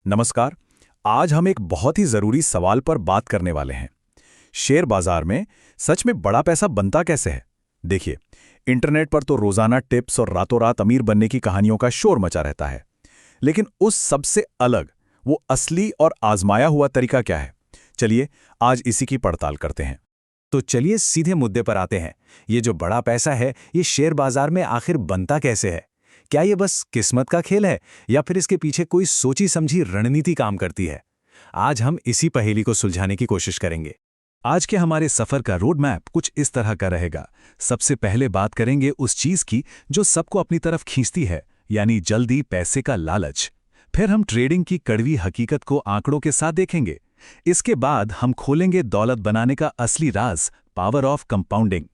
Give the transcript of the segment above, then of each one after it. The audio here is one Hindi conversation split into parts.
नमस्कार। आज हम एक बहुत ही ज़रूरी सवाल पर बात करने वाले हैं। शेयर बाजार में सच में बड़ा पैसा बनता कैसे है? देखिए, इंटरनेट पर तो रोज़ाना टिप्स और रातों रात अमीर बनने की कहानियों का शोर मचा रहता है। लेकिन उस सबसे अलग वो असली और आजमाया हुआ तरीका क्या है? चलिए, आज इसी की पड़ताल करते हैं। तो चलिए सीधे मुद्दे पर आते हैं। ये जो बड़ा पैसा है, ये शेयर बाजार में आखिर बनता कैसे है? क्या ये बस किस्मत का खेल है या फिर इसके पीछे कोई सोची समझी रणनीति काम करती है? आज हम इसी पहेली को सुलझाने की कोशिश करेंगे। आज के हमारे सफर का रोड मैप कुछ इस तरह का रहेगा। सबसे पहले बात करेंगे उस चीज की जो सबको अपनी तरफ खींचती है, यानी जल्दी पैसे का लालच। फिर हम ट्रेडिंग की कड़वी हकीकत को आंकड़ों के साथ देखेंगे। इसके बाद हम खोलेंगे दौलत बनाने का असली राज, पावर ऑफ कंपाउंडिंग।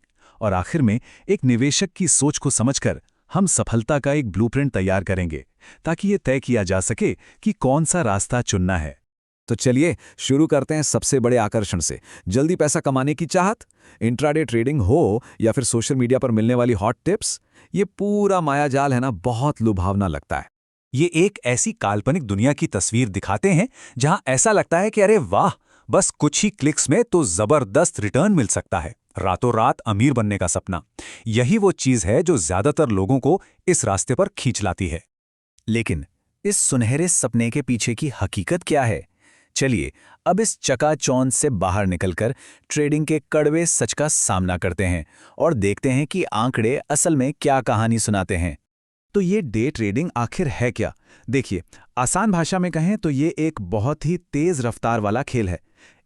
और आखिर में एक निवेशक की सोच को समझकर हम सफलता का एक ब्लूप्रिंट तैयार करेंगे, ताकि ये तय किया जा सके कि कौन सा रास्ता चुनना है। तो चलिए शुरू करते हैं सबसे बड़े आकर्षण से, जल्दी पैसा कमाने की चाहत। इंट्राडे ट्रेडिंग हो या फिर सोशल मीडिया पर मिलने वाली हॉट टिप्स, ये पूरा मायाजाल है ना, बहुत लुभावना लगता है। ये एक ऐसी काल्पनिक दुनिया की तस्वीर दिखाते हैं जहां ऐसा लगता है कि अरे वाह, बस कुछ ही क्लिक्स में तो जबरदस्त रिटर्न मिल सकता है। रातों रात अमीर बनने का सपना, यही वो चीज है जो ज्यादातर लोगों को इस रास्ते पर खींच लाती है। लेकिन इस सुनहरे सपने के पीछे की हकीकत क्या है? चलिए अब इस चकाचौंध से बाहर निकलकर ट्रेडिंग के कड़वे सच का सामना करते हैं और देखते हैं कि आंकड़े असल में क्या कहानी सुनाते हैं। तो ये डे ट्रेडिंग आखिर है क्या? देखिए, आसान भाषा में कहें तो ये एक बहुत ही तेज रफ्तार वाला खेल है।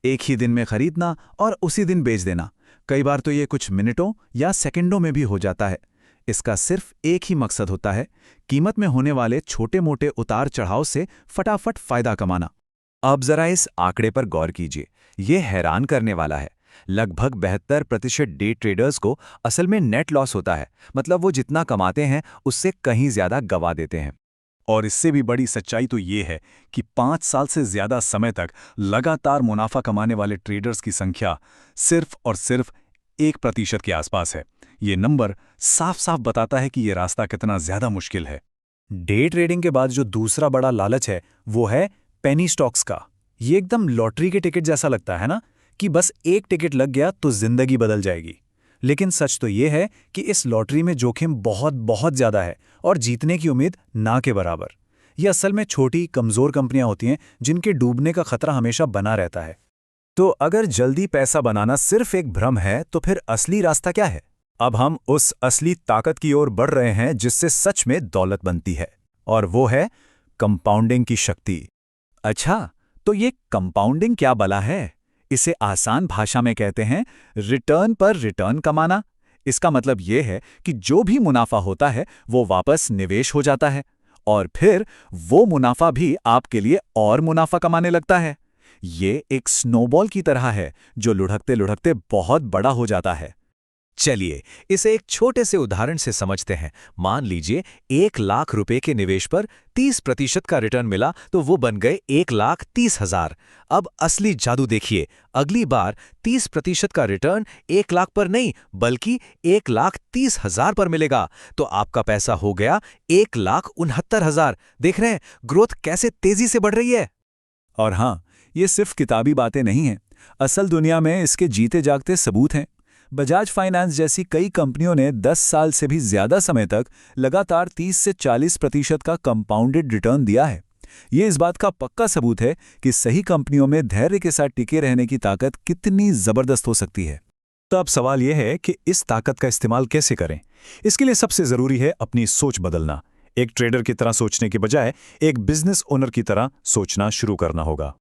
एक ही दिन में खरीदना और उसी दिन बेच देना। कई बार तो ये कुछ मिनटों या सेकंडों में भी हो जाता है। इसका सिर्फ एक ही मकसद होता है, कीमत में होने वाले छोटे मोटे उतार चढ़ाव से फटाफट फायदा कमाना। अब जरा इस आंकड़े पर गौर कीजिए, ये हैरान करने वाला है। लगभग 72% डे ट्रेडर्स को असल में नेट लॉस होता है, मतलब वो जितना कमाते हैं उससे कहीं ज्यादा गवा देते हैं। और इससे भी बड़ी सच्चाई तो ये है कि 5 साल से ज्यादा समय तक लगातार मुनाफा कमाने वाले ट्रेडर्स की संख्या सिर्फ और सिर्फ 1% के आसपास है। ये नंबर साफ साफ बताता है कि ये रास्ता कितना ज्यादा मुश्किल है। डे ट्रेडिंग के बाद जो दूसरा बड़ा लालच है वो है पेनी स्टॉक्स का। ये एकदम लॉटरी के टिकट जैसा लगता है ना, कि बस एक टिकट लग गया तो जिंदगी बदल जाएगी। लेकिन सच तो ये है कि इस लॉटरी में जोखिम बहुत बहुत ज्यादा है और जीतने की उम्मीद ना के बराबर। ये असल में छोटी कमजोर कंपनियां होती हैं जिनके डूबने का खतरा हमेशा बना रहता है। तो अगर जल्दी पैसा बनाना सिर्फ एक भ्रम है तो फिर असली रास्ता क्या है? अब हम उस असली ताकत की ओर बढ़ रहे हैं जिससे सच में दौलत बनती है, और वो है कंपाउंडिंग की शक्ति। अच्छा, तो ये कंपाउंडिंग क्या भला है? इसे आसान भाषा में कहते हैं रिटर्न पर रिटर्न कमाना। इसका मतलब ये है कि जो भी मुनाफा होता है वो वापस निवेश हो जाता है और फिर वो मुनाफा भी आपके लिए और मुनाफा कमाने लगता है। ये एक स्नोबॉल की तरह है जो लुढ़कते लुढ़कते बहुत बड़ा हो जाता है। चलिए इसे एक छोटे से उदाहरण से समझते हैं। मान लीजिए 1,00,000 रुपए के निवेश पर 30% का रिटर्न मिला तो वो बन गए 1,30,000। अब असली जादू देखिए, अगली बार 30% का रिटर्न 1,00,000 पर नहीं बल्कि 1,30,000 पर मिलेगा, तो आपका पैसा हो गया 1,69,000। देख रहे हैं ग्रोथ कैसे तेजी से बढ़ रही है। और हाँ, ये सिर्फ किताबी बातें नहीं हैं, असल दुनिया में इसके जीते जागते सबूत हैं। बजाज फाइनेंस जैसी कई कंपनियों ने 10 साल से भी ज्यादा समय तक लगातार 30 से 40% का कंपाउंडेड रिटर्न दिया है। ये इस बात का पक्का सबूत है कि सही कंपनियों में धैर्य के साथ टिके रहने की ताकत कितनी जबरदस्त हो सकती है। तो अब सवाल यह है कि इस ताकत का इस्तेमाल कैसे करें। इसके लिए सबसे जरूरी है अपनी सोच बदलना। एक ट्रेडर की तरह सोचने के बजाय एक बिजनेस ओनर की तरह सोचना शुरू करना होगा।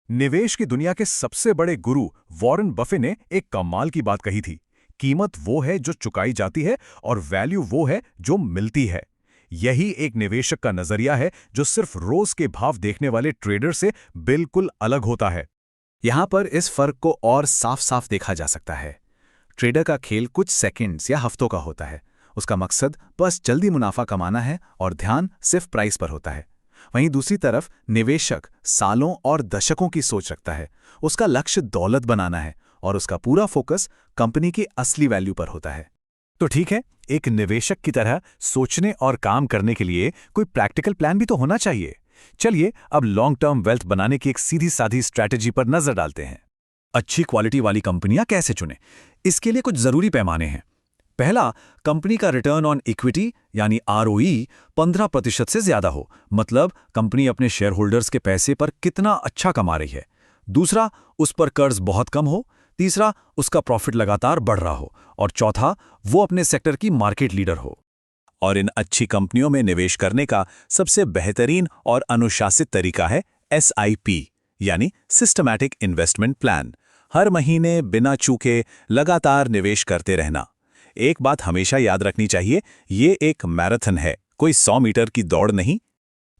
निवेश की दुनिया के सबसे बड़े गुरु वॉरेन बफे ने एक कमाल की बात कही थी, कीमत वो है जो चुकाई जाती है और वैल्यू वो है जो मिलती है। यही एक निवेशक का नजरिया है जो सिर्फ रोज के भाव देखने वाले ट्रेडर से बिल्कुल अलग होता है। यहां पर इस फर्क को और साफ साफ देखा जा सकता है। ट्रेडर का खेल कुछ सेकंड्स या हफ्तों का होता है। उसका मकसद बस जल्दी मुनाफा कमाना है और ध्यान सिर्फ प्राइस पर होता है। वहीं दूसरी तरफ निवेशक सालों और दशकों की सोच रखता है। उसका लक्ष्य दौलत बनाना है और उसका पूरा फोकस कंपनी की असली वैल्यू पर होता है। तो ठीक है, एक निवेशक की तरह सोचने और काम करने के लिए कोई प्रैक्टिकल प्लान भी तो होना चाहिए। चलिए अब लॉन्ग टर्म वेल्थ बनाने की एक सीधी साधी स्ट्रैटेजी पर नजर डालते हैं। अच्छी क्वालिटी वाली कंपनियां कैसे चुनें? इसके लिए कुछ जरूरी पैमाने हैं। पहला, कंपनी का रिटर्न ऑन इक्विटी यानी ROE 15% से ज्यादा हो, मतलब कंपनी अपने शेयर होल्डर्स के पैसे पर कितना अच्छा कमा रही है। दूसरा, उस पर कर्ज बहुत कम हो। तीसरा, उसका प्रॉफिट लगातार बढ़ रहा हो। और चौथा, वो अपने सेक्टर की मार्केट लीडर हो। और इन अच्छी कंपनियों में निवेश करने का सबसे बेहतरीन और अनुशासित तरीका है SIP यानी सिस्टमैटिक इन्वेस्टमेंट प्लान। हर महीने बिना चूके लगातार निवेश करते रहना। एक बात हमेशा याद रखनी चाहिए, ये एक मैराथन है, कोई 100 मीटर की दौड़ नहीं।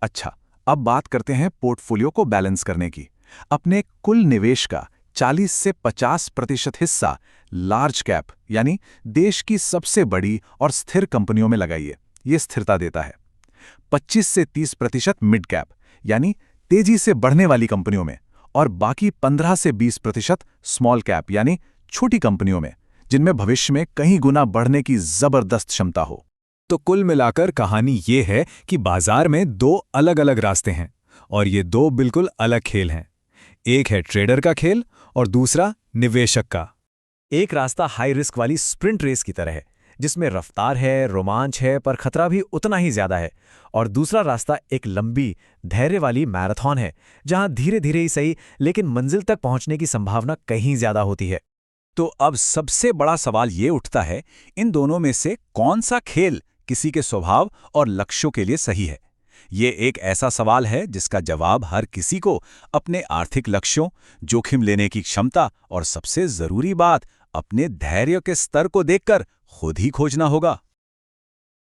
अच्छा, अब बात करते हैं पोर्टफोलियो को बैलेंस करने की। अपने कुल निवेश का 40 से 50% हिस्सा लार्ज कैप यानी देश की सबसे बड़ी और स्थिर कंपनियों में लगाइए, ये स्थिरता देता है। 25 से 30% मिड कैप यानी तेजी से बढ़ने वाली कंपनियों में, और बाकी 15 से 20% स्मॉल कैप यानी छोटी कंपनियों में, जिनमें भविष्य में कई गुना बढ़ने की जबरदस्त क्षमता हो। तो कुल मिलाकर कहानी ये है कि बाजार में दो अलग अलग रास्ते हैं, और ये दो बिल्कुल अलग खेल हैं। एक है ट्रेडर का खेल और दूसरा निवेशक का। एक रास्ता हाई रिस्क वाली स्प्रिंट रेस की तरह है, जिसमें रफ्तार है, रोमांच है, पर खतरा भी उतना ही ज्यादा है। और दूसरा रास्ता एक लंबी धैर्य वाली मैराथन है, जहां धीरे धीरे ही सही लेकिन मंजिल तक पहुंचने की संभावना कहीं ज्यादा होती है। तो अब सबसे बड़ा सवाल ये उठता है, इन दोनों में से कौन सा खेल किसी के स्वभाव और लक्ष्यों के लिए सही है? ये एक ऐसा सवाल है जिसका जवाब हर किसी को अपने आर्थिक लक्ष्यों, जोखिम लेने की क्षमता और सबसे जरूरी बात, अपने धैर्य के स्तर को देखकर खुद ही खोजना होगा।